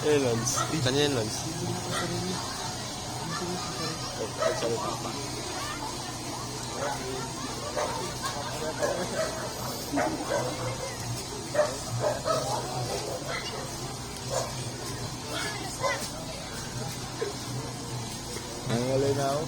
Eh, Lance. Kanya yan, Lance. Pagsalita pa. Nangalay na ako.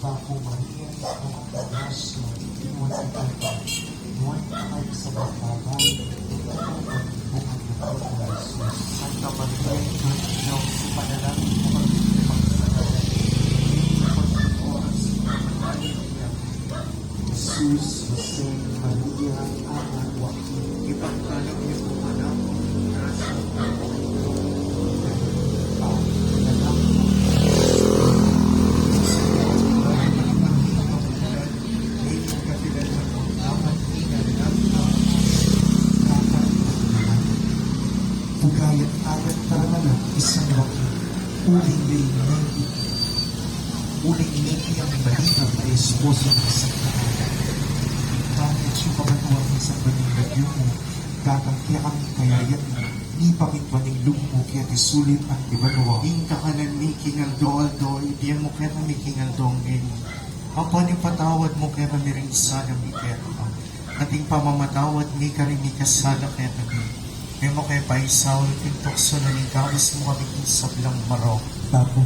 Bago Maria, kung ang pagkas na iwan ang kanta, iwan ay sa bagay, iwan ang buong lupot ng Jesus. Santa Maria, Diyos sa panalangin mo kami pagsasalan. Ipag oras sa panalangin. Jesus, Jose, Maria, Ana, Joaquin, ipagkalang niyo po anak, grasya po po ito. Pugayat-ayat taranganan isang wakil, uling lady ang balita na esposo ng isang nakala. Kahit siya kabatuan ng isang baning mo, kakangkya kami kayayat mo, ni pakitwaning lugmo kaya tisulit ang ibanuwa. Ing kakanan ni kingal doal-doal, ibiyang mo kaya kami kingal dongin. Apa ni patawad mo kaya kami rin sana mi kaya ka. Ating pamamatawad ni ka rin mi kasala kaya kami. May mo kaya paisaw, pintukso na ni gawas mo kami sablang marok.